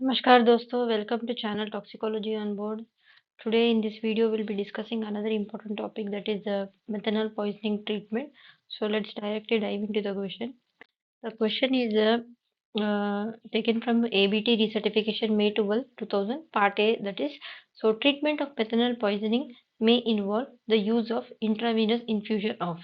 नमस्कार दोस्तों, welcome to channel Toxicology on board. Today in this video we'll be discussing another important topic, that is the methanol poisoning treatment. So let's directly dive into the question. The question is taken from ABT recertification May 12, 2000, Part A, that is, so treatment of methanol poisoning may involve the use of intravenous infusion of.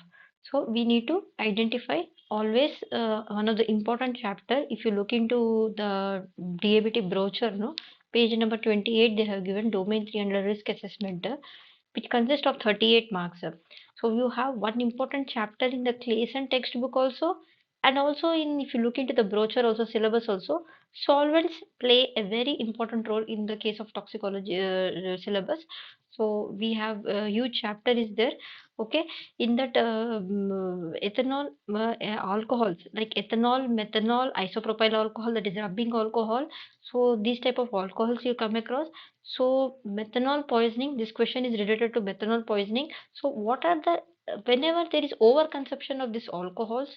So we need to identify always one of the important chapter. If you look into the DABT brochure, no, page number 28, they have given domain 3 under risk assessment, which consists of 38 marks. So you have one important chapter in the Clayson textbook also, and also in, if you look into the brochure also, syllabus also, solvents play a very important role in the case of toxicology syllabus. So we have a huge chapter is there. Okay, in that ethanol alcohols like ethanol, methanol, isopropyl alcohol, that is rubbing alcohol. So these type of alcohols you come across. So methanol poisoning, this question is related to methanol poisoning. So what are the, whenever there is overconsumption of these alcohols,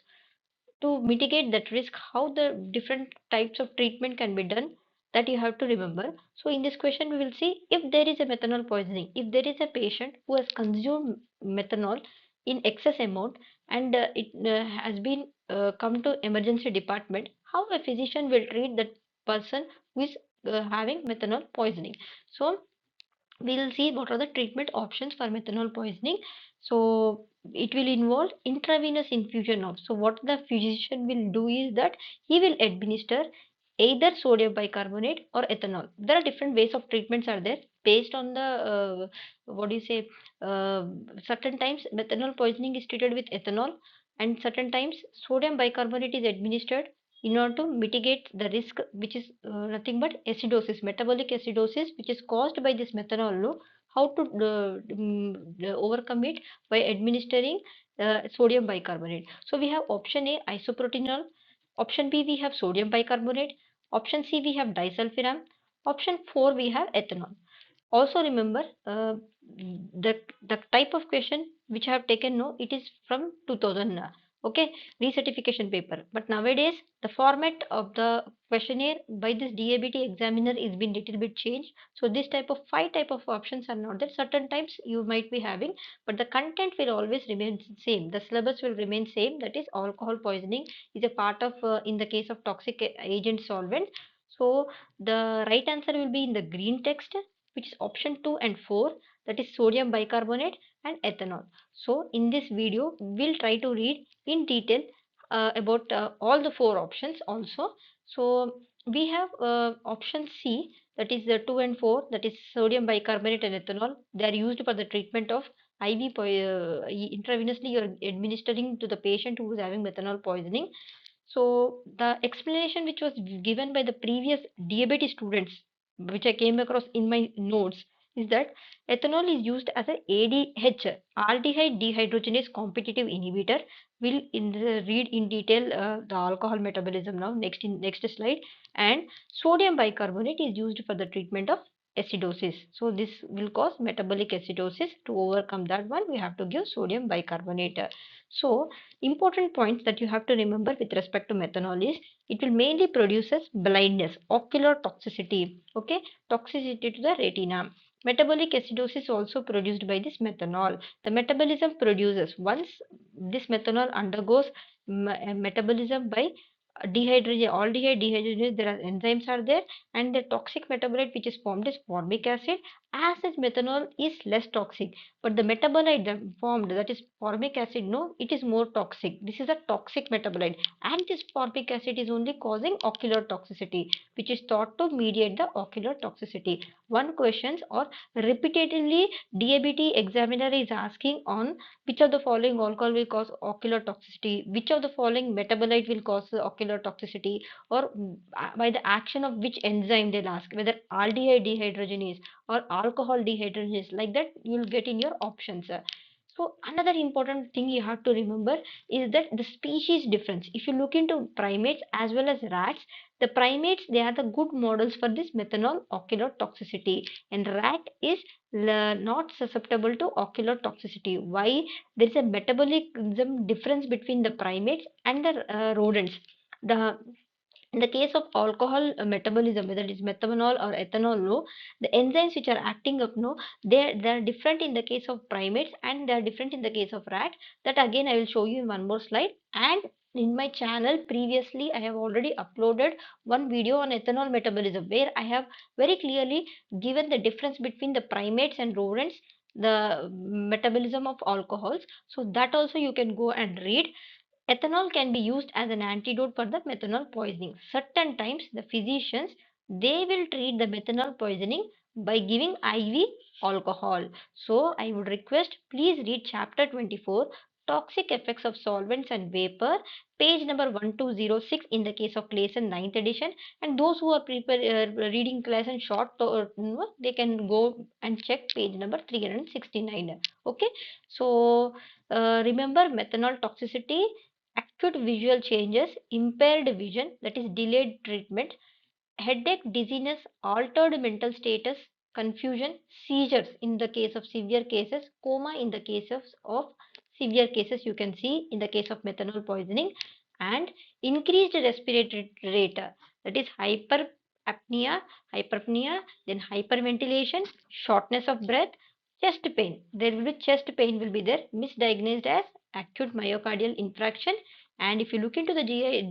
to mitigate that risk, how the different types of treatment can be done, that you have to remember. So in this question we will see, if there is a methanol poisoning, if there is a patient who has consumed methanol in excess amount, and it has been come to emergency department, how a physician will treat that person who is having methanol poisoning. So we'll see what are the treatment options for methanol poisoning. So it will involve intravenous infusion of. So what the physician will do is that he will administer either sodium bicarbonate or ethanol. There are different ways of treatments are there based on the what do you say, uh, certain times methanol poisoning is treated with ethanol, and certain times sodium bicarbonate is administered in order to mitigate the risk, which is nothing but acidosis, metabolic acidosis, which is caused by this methanol low. How to overcome it? By administering sodium bicarbonate. So we have option A, isoproterenol. Option B, we have sodium bicarbonate. Option C, we have disulfiram. Option 4, we have ethanol. Also remember, the type of question which I have taken, no, it is from 2000, okay, recertification paper. But nowadays the format of the questionnaire by this DABT examiner is been little bit changed. So this type of five type of options are not there. Certain types you might be having, but the content will always remain same. The syllabus will remain same. That is, alcohol poisoning is a part of in the case of toxic agent solvent. So the right answer will be in the green text, which is option 2 and 4, that is sodium bicarbonate and ethanol. So in this video we'll try to read in detail about all the four options also. So we have option C, that is the 2 and 4, that is sodium bicarbonate and ethanol. They are used for the treatment of intravenously you are administering to the patient who is having methanol poisoning. So the explanation which was given by the previous diabetes students, which I came across in my notes, is that ethanol is used as a ADH, aldehyde dehydrogenase competitive inhibitor. We'll read in detail the alcohol metabolism now. Next slide. And sodium bicarbonate is used for the treatment of acidosis. So this will cause metabolic acidosis. To overcome that one, we have to give sodium bicarbonate. So important points that you have to remember with respect to methanol is, it will mainly produces blindness, ocular toxicity, okay, toxicity to the retina. Metabolic acidosis also produced by this methanol. The metabolism produces, once this methanol undergoes metabolism by aldehyde dehydrogenase, there are enzymes are there, and the toxic metabolite which is formed is formic acid. As such, methanol is less toxic, but the metabolite that formed, that is formic acid, no, it is more toxic. This is a toxic metabolite, and this formic acid is only causing ocular toxicity, which is thought to mediate the ocular toxicity. One questions or repeatedly DABT examiner is asking on which of the following alcohol will cause ocular toxicity, which of the following metabolite will cause the ocular toxicity, or by the action of which enzyme, they'll ask whether aldehyde dehydrogenase or alcohol dehydrogenase. Like that you'll get in your options. So another important thing you have to remember is that the species difference. If you look into primates as well as rats, the primates, they are the good models for this methanol ocular toxicity, and rat is not susceptible to ocular toxicity. Why? There is a metabolism difference between the primates and the rodents. The In the case of alcohol metabolism, whether it is methanol or ethanol, no, the enzymes which are acting up, no, they are different in the case of primates and they are different in the case of rat. That again I will show you in one more slide. And in my channel previously I have already uploaded one video on ethanol metabolism where I have very clearly given the difference between the primates and rodents, the metabolism of alcohols. So that also you can go and read. Ethanol can be used as an antidote for the methanol poisoning. Certain times the physicians, they will treat the methanol poisoning by giving IV alcohol. So I would request please read chapter 24, toxic effects of solvents and vapor, page number 1206 in the case of Clayson 9th edition. And those who are reading Clayson short, they can go and check page number 369. Okay, so remember methanol toxicity: acute visual changes, impaired vision, that is delayed treatment, headache, dizziness, altered mental status, confusion, seizures in the case of severe cases, coma in the cases of severe cases, you can see in the case of methanol poisoning, and increased respiratory rate, that is hyperapnea, then hyperventilation, shortness of breath, chest pain. There will be chest pain will be there, misdiagnosed as acute myocardial infarction. And if you look into the GI,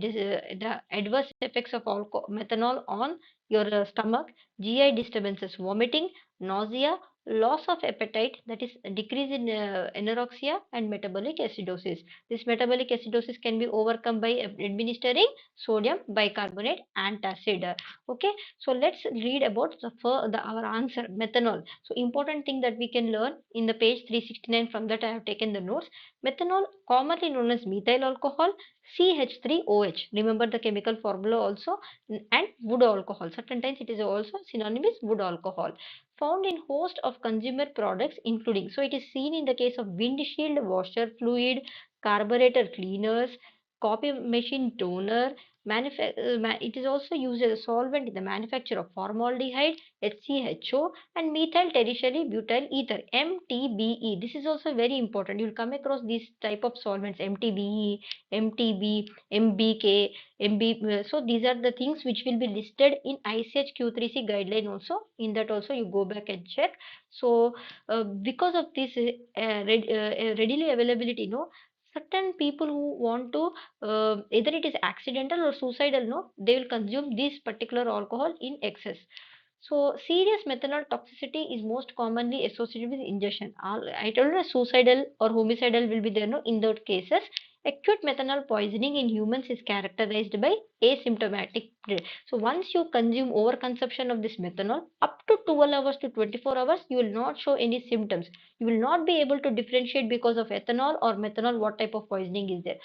the adverse effects of methanol on your stomach, GI disturbances, vomiting, nausea, loss of appetite, that is a decrease in anorexia, and metabolic acidosis. This metabolic acidosis can be overcome by administering sodium bicarbonate antacid. Okay, so let's read about our answer, methanol. So important thing that we can learn in the page 369, from that I have taken the notes. Methanol, commonly known as methyl alcohol, CH3OH. Remember the chemical formula also, and wood alcohol. Certain times it is also synonymous wood alcohol. Found in host of consumer products including, so it is seen in the case of windshield washer fluid, carburetor cleaners, copy machine toner, it is also used as a solvent in the manufacture of formaldehyde, HCHO, and methyl tertiary butyl ether, MTBE. This is also very important. You will come across these type of solvents, MTBE, MTB, MBK, MB. So these are the things which will be listed in ICH Q3C guideline also. In that also you go back and check. So because of this readily availability, no, certain people who want to either it is accidental or suicidal, no, they will consume this particular alcohol in excess. So serious methanol toxicity is most commonly associated with ingestion. I told you suicidal or homicidal will be there, no, in those cases. Acute methanol poisoning in humans is characterized by asymptomatic. So once you consume overconsumption of this methanol up to 12 hours to 24 hours, you will not show any symptoms. You will not be able to differentiate because of ethanol or methanol what type of poisoning is there.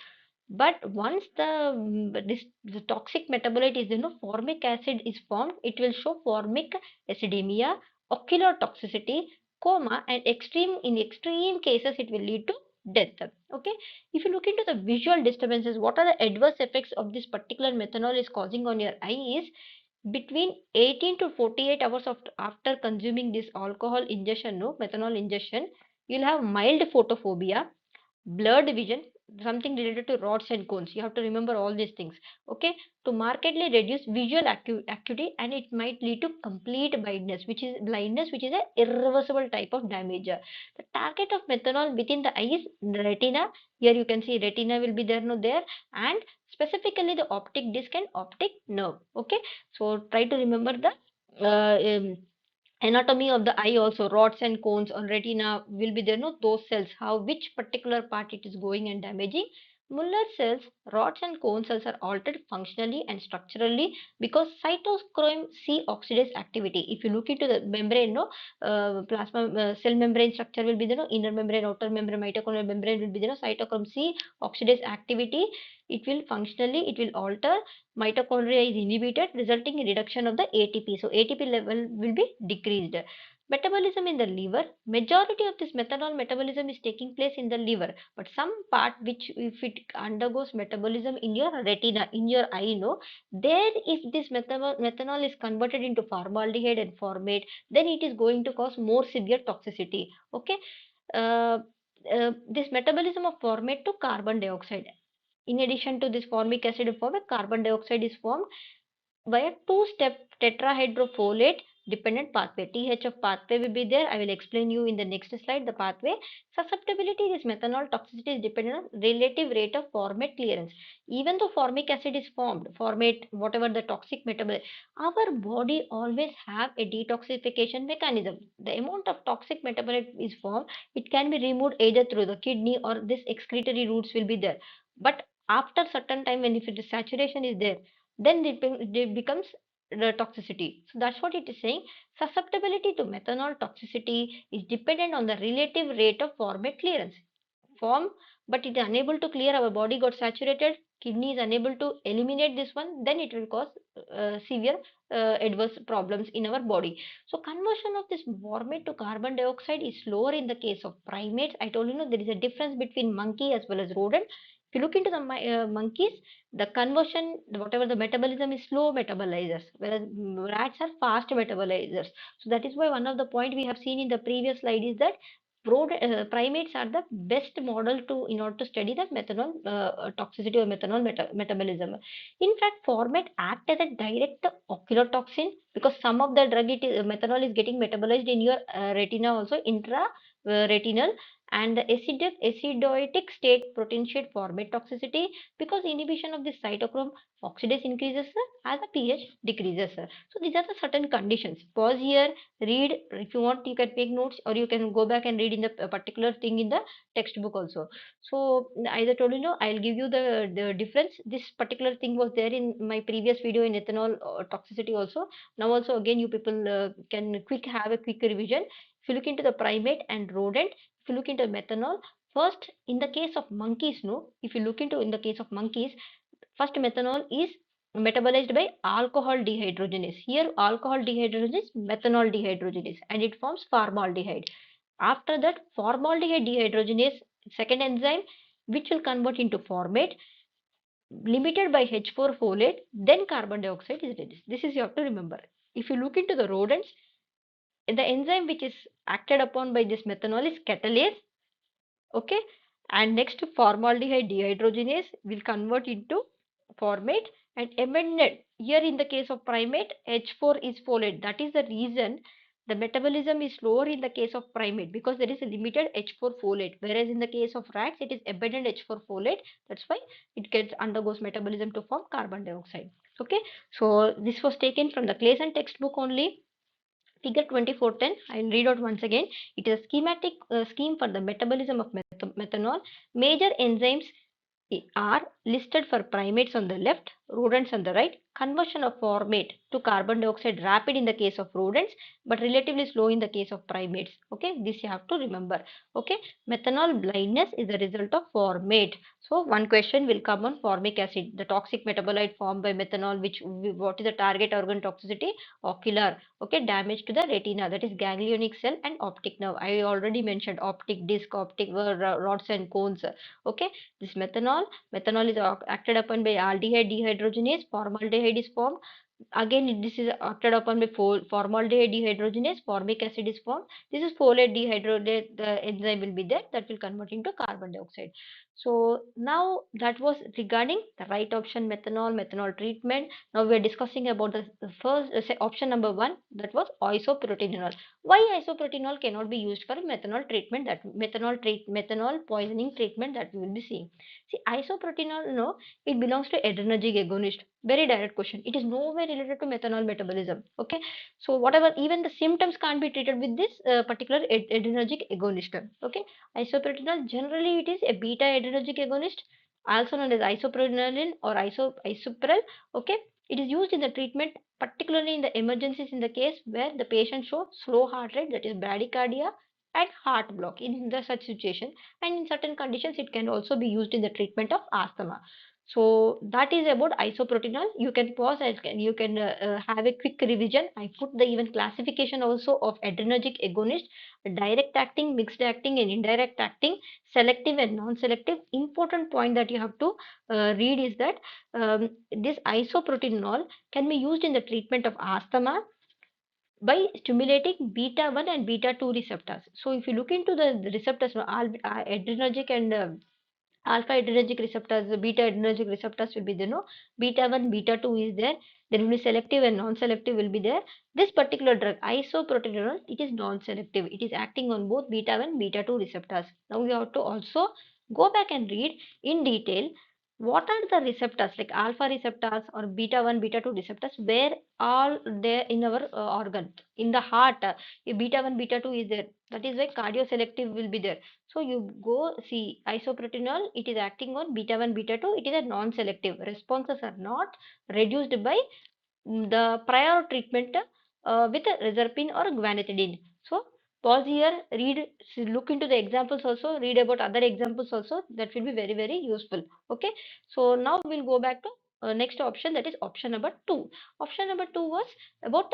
But once the toxic metabolite is, formic acid is formed, it will show formic acidemia, ocular toxicity, coma, and in extreme cases it will lead to death. Okay, if you look into the visual disturbances, what are the adverse effects of this particular methanol is causing on your eye is, between 18 to 48 hours after consuming this alcohol ingestion, no, methanol ingestion, you'll have mild photophobia, blurred vision, something related to rods and cones. You have to remember all these things. Okay, to markedly reduce visual acuity, and it might lead to complete blindness, which is a irreversible type of damage. The target of methanol within the eye is retina. Here you can see retina will be there, no, there, and specifically the optic disc and optic nerve. Okay, so try to remember the anatomy of the eye also. Rods and cones on retina will be there, no, those cells, how which particular part it is going and damaging. Muller cells, rods and cone cells are altered functionally and structurally because cytochrome C oxidase activity. If you look into the membrane, no, plasma cell membrane structure will be there, no, inner membrane, outer membrane, mitochondrial membrane will be there, no, cytochrome C oxidase activity, it will functionally, it will alter. Mitochondria is inhibited, resulting in reduction of the ATP. So ATP level will be decreased. Metabolism in the liver. Majority of this methanol metabolism is taking place in the liver, but some part which, if it undergoes metabolism in your retina, in your eye, no, there if this methanol is converted into formaldehyde and formate, then it is going to cause more severe toxicity. Okay, uh, this metabolism of formate to carbon dioxide. In addition to this formic acid formed, carbon dioxide is formed. via two-step tetrahydrofolate dependent pathway. THF pathway will be there. I will explain you in the next slide the pathway. Susceptibility, this methanol toxicity is dependent on relative rate of formate clearance. Even though formic acid is formed, formate, whatever the toxic metabolite, our body always have a detoxification mechanism. The amount of toxic metabolite is formed, it can be removed either through the kidney or this excretory routes will be there. But after certain time, when if it is saturation is there, then it becomes the toxicity. So that's what it is saying. Susceptibility to methanol toxicity is dependent on the relative rate of formate clearance. Form, but it is unable to clear, our body got saturated, kidney is unable to eliminate this one, then it will cause severe adverse problems in our body. So conversion of this formate to carbon dioxide is slower in the case of primates. I told you, there is a difference between monkey as well as rodent. If you look into the monkeys, the conversion, whatever the metabolism is slow metabolizers, whereas rats are fast metabolizers. So that is why one of the point we have seen in the previous slide is that primates are the best model to in order to study the methanol toxicity or methanol metabolism. In fact, format act as a direct oculotoxin because some of the drug methanol is getting metabolized in your retina also intra retinal, and the acidotic state potentiate format toxicity because inhibition of the cytochrome oxidase increases as the pH decreases. So these are the certain conditions. Pause here, read. If you want, you can take notes or you can go back and read in the particular thing in the textbook also. So as I told you, I'll give you the difference. This particular thing was there in my previous video in ethanol toxicity also. Now also again you people can have a quick revision. If you look into the primate and rodent, if you look into methanol, first in the case of monkeys, no, if you look into in the case of monkeys, first methanol is metabolized by alcohol dehydrogenase. Here alcohol dehydrogenase, methanol dehydrogenase, and it forms formaldehyde. After that, formaldehyde dehydrogenase, second enzyme, which will convert into formate, limited by H4 folate, then carbon dioxide is released. This is you have to remember. If you look into the rodents, the enzyme which is acted upon by this methanol is catalase. Okay, and next formaldehyde dehydrogenase will convert into formate and amended. Here in the case of primate, H4 is folate. That is the reason the metabolism is slower in the case of primate because there is a limited H4 folate, whereas in the case of rats it is abundant H4 folate. That's why it gets undergoes metabolism to form carbon dioxide. Okay, so this was taken from the Clayson textbook only. Figure 2410, I will read out once again. It is a schematic scheme for the metabolism of methanol. Major enzymes are listed for primates on the left, rodents on the right. Conversion of formate to carbon dioxide rapid in the case of rodents, but relatively slow in the case of primates. Okay, this you have to remember. Okay, methanol blindness is the result of formate. So one question will come on formic acid, the toxic metabolite formed by methanol, which what is the target organ toxicity? Ocular. Okay, damage to the retina, that is ganglionic cell and optic nerve. I already mentioned optic disc, optic rods and cones. Okay, this methanol is acted upon by aldehyde dehydrogenase, formaldehyde is formed. Again, this is acted upon by formaldehyde dehydrogenase, formic acid is formed. This is folate dehydrogenase, the enzyme will be there that will convert into carbon dioxide. So now that was regarding the right option, methanol treatment. Now we are discussing about the first option number one, that was isoproterenol. Why isoproterenol cannot be used for methanol treatment, that methanol poisoning treatment that we will be seeing. See, isoproterenol, no, it belongs to adrenergic agonist. Very direct question. It is nowhere related to methanol metabolism. Okay, so whatever, even the symptoms can't be treated with this particular adrenergic agonist. Okay, isoproterenol, generally it is a beta adrenergic agonist, also known as isoprenaline or isoprel. Okay, it is used in the treatment, particularly in the emergencies, in the case where the patient shows slow heart rate, that is bradycardia, and heart block in the such situation, and in certain conditions it can also be used in the treatment of asthma. So that is about isoproterenol. You can pause and you can have a quick revision. I put the even classification also of adrenergic agonist, direct acting, mixed acting, and indirect acting, selective and non-selective. Important point that you have to read is that this isoproterenol can be used in the treatment of asthma by stimulating beta 1 and beta 2 receptors. So if you look into the receptors, adrenergic and alpha adrenergic receptors, beta adrenergic receptors will be there, no? Beta 1, beta 2 is there. There will be selective and non-selective will be there. This particular drug, isoproterenol, it is non-selective. It is acting on both beta 1, beta 2 receptors. Now we have to also go back and read in detail what are the receptors like alpha receptors or beta 1, beta 2 receptors, where all there in our organ. In the heart, if beta 1, beta 2 is there, that is why cardioselective will be there. So you go see isoproterenol, it is acting on beta 1, beta 2, it is a non-selective. Responses are not reduced by the prior treatment with reserpine or guanethidine. So pause here, read, look into the examples also, read about other examples also. That will be very, very useful. Okay. So now we'll go back to next option, that is option number 2. Option number 2 was about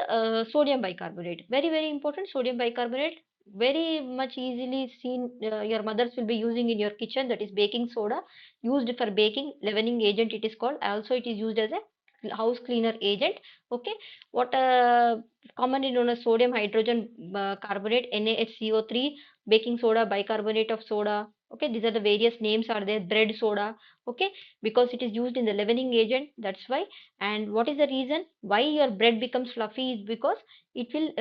sodium bicarbonate. Very, very important. Sodium bicarbonate, very much easily seen, your mothers will be using in your kitchen, that is baking soda, used for baking, leavening agent it is called. Also it is used as a house cleaner agent. Okay, what commonly known as sodium hydrogen carbonate, NaHCO3, baking soda, bicarbonate of soda. Okay, these are the various names are there. Bread soda. Okay, because it is used in the leavening agent, that's why. And what is the reason why your bread becomes fluffy is because it will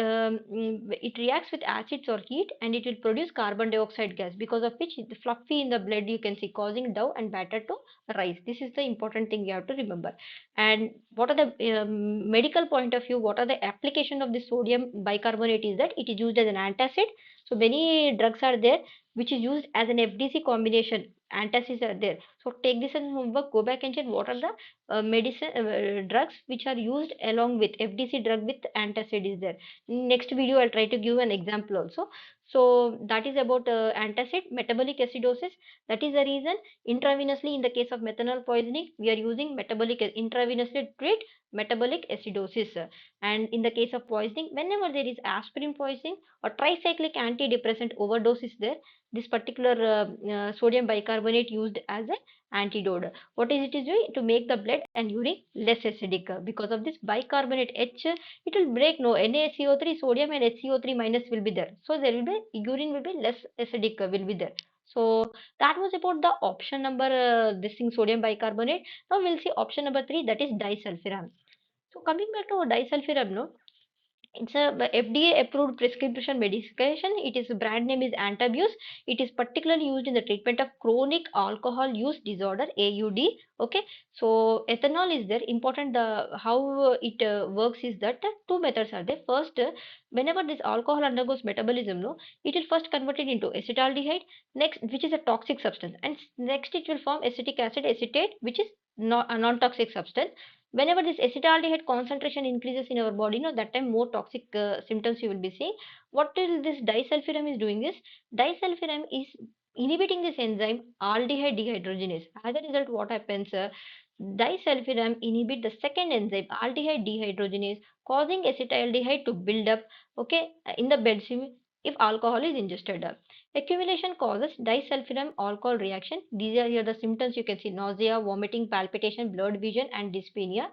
it reacts with acids or heat, and it will produce carbon dioxide gas, because of which the fluffy in the blood you can see, causing dough and batter to rise. This is the important thing you have to remember. And what are the medical point of view, what are the application of the sodium bicarbonate is that it is used as an antacid. So many drugs are there which is used as an FDC combination. Antacids are there. So take this as homework, go back and check what are the medicine drugs which are used along with FDC drug with antacid is there. Next video I'll try to give an example also. So that is about antacid, metabolic acidosis. That is the reason intravenously, in the case of methanol poisoning, we are using metabolic intravenously to treat metabolic acidosis. And in the case of poisoning, whenever there is aspirin poisoning or tricyclic antidepressant overdose is there, this particular sodium bicarbonate used as an antidote. What is it is doing to make the blood and urine less acidic? Because of this bicarbonate H, it will break no NaCO3 sodium and HCO3 minus will be there. So there will be urine will be less acidic will be there. So that was about the option number this thing sodium bicarbonate. Now we'll see option number 3, that is disulfiram. So coming back to disulfiram, no, it's a FDA approved prescription medication. It is brand name is Antabuse. It is particularly used in the treatment of chronic alcohol use disorder AUD. Okay, so ethanol is there. Important the how it works is that two methods are there. First, whenever this alcohol undergoes metabolism, no, it will first convert it into acetaldehyde. Next, which is a toxic substance, and next it will form acetic acid acetate, which is not a non-toxic substance. Whenever this acetaldehyde concentration increases in our body, no, that time more toxic symptoms you will be seeing. What is this disulfiram is doing is, disulfiram is inhibiting this enzyme aldehyde dehydrogenase. As a result, what happens? Disulfiram inhibit the second enzyme aldehyde dehydrogenase, causing acetaldehyde to build up. Okay, in the bloodstream if alcohol is ingested. Accumulation causes disulfiram alcohol reaction. These are here the symptoms you can see: nausea, vomiting, palpitation, blurred vision, and dyspnea.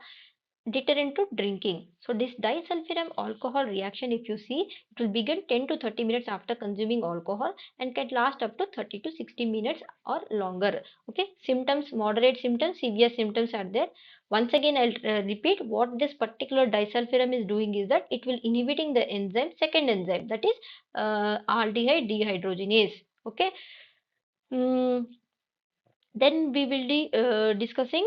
Deterrent to drinking. So this disulfiram alcohol reaction, if you see, it will begin 10 to 30 minutes after consuming alcohol and can last up to 30 to 60 minutes or longer. Okay, symptoms: moderate symptoms, severe symptoms are there. Once again, I'll repeat what this particular disulfiram is doing is that it will inhibiting the enzyme, second enzyme, that is aldehyde dehydrogenase. Okay. Mm, then we will be discussing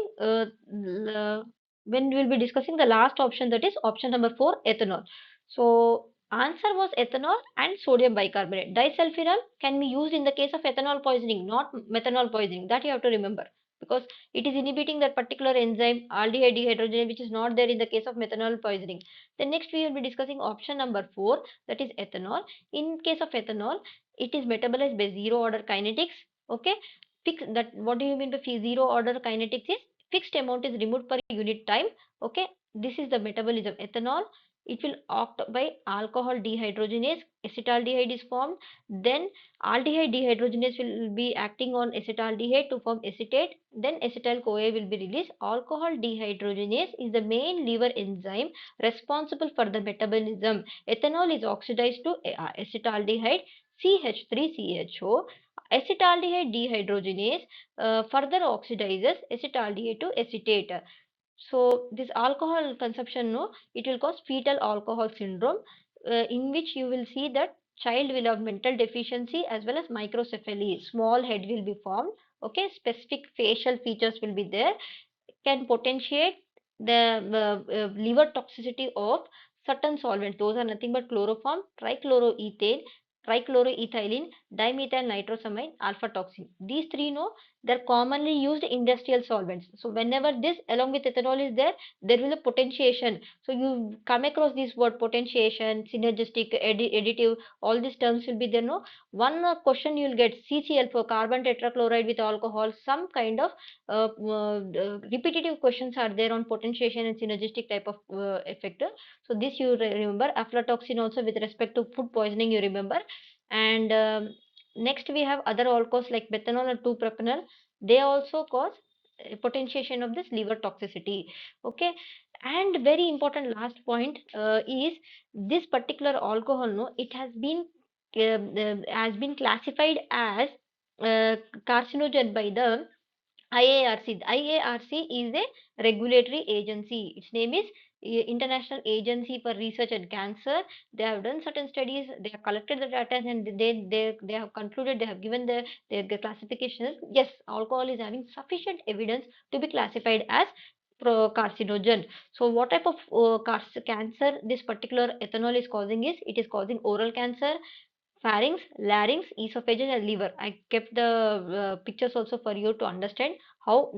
when we will be discussing the last option, that is option number 4, ethanol. So answer was ethanol and sodium bicarbonate. Disulfiram can be used in the case of ethanol poisoning, not methanol poisoning. That you have to remember, because it is inhibiting that particular enzyme aldehyde dehydrogenase, which is not there in the case of methanol poisoning. Then next we will be discussing option number 4, that is ethanol. In case of ethanol, it is metabolized by zero order kinetics. Okay, fix that. What do you mean by zero order kinetics is fixed amount is removed per unit time. Okay, this is the metabolism. Ethanol, it will act by alcohol dehydrogenase, acetaldehyde is formed, then aldehyde dehydrogenase will be acting on acetaldehyde to form acetate, then acetyl CoA will be released. Alcohol dehydrogenase is the main liver enzyme responsible for the metabolism. Ethanol is oxidized to acetaldehyde CH3CHO. Acetaldehyde dehydrogenase further oxidizes acetaldehyde to acetate. So this alcohol consumption, no, it will cause fetal alcohol syndrome, in which you will see that child will have mental deficiency as well as microcephaly. Small head will be formed. Okay, specific facial features will be there. Can potentiate the liver toxicity of certain solvents. Those are nothing but chloroform, trichloroethane, trichloroethylene, dimethyl nitrosamine, alpha toxin. These three, no, they're commonly used industrial solvents. So whenever this along with ethanol is there, there will be a potentiation. So you come across this word potentiation, synergistic, additive, all these terms will be there. No, one question you will get CCl for carbon tetrachloride with alcohol, some kind of repetitive questions are there on potentiation and synergistic type of effect. So this you remember. Aflatoxin also with respect to food poisoning you remember. And next we have other alcohols like methanol and 2-propanol. They also cause potentiation of this liver toxicity. Okay, and very important last point is this particular alcohol. No, it has been classified as carcinogen by the IARC. The IARC is a regulatory agency. Its name is International Agency for Research and Cancer. They have done certain studies. They have collected the data and they have concluded. They have given their classifications. Yes, alcohol is having sufficient evidence to be classified as carcinogen. So, what type of cancer this particular ethanol is causing is it is causing oral cancer, pharynx, larynx, esophagus, and liver. I kept the pictures also for you to understand how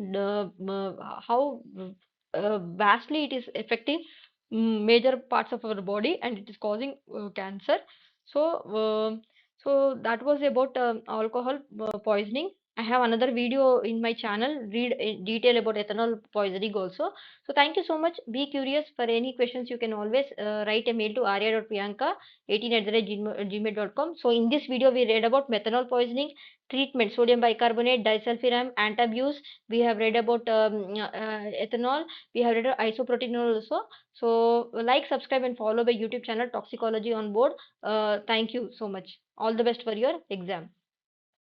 vastly it is affecting major parts of our body and it is causing cancer. So, so that was about alcohol poisoning. I have another video in my channel. Read in detail about ethanol poisoning also. So thank you so much. Be curious. For any questions, you can always write a mail to arya.priyanka18@gmail.com. So in this video, we read about methanol poisoning, treatment, sodium bicarbonate, disulfiram, antabuse. We have read about ethanol. We have read isoproterenol also. So like, subscribe, and follow my YouTube channel Toxicology on Board. Thank you so much. All the best for your exam.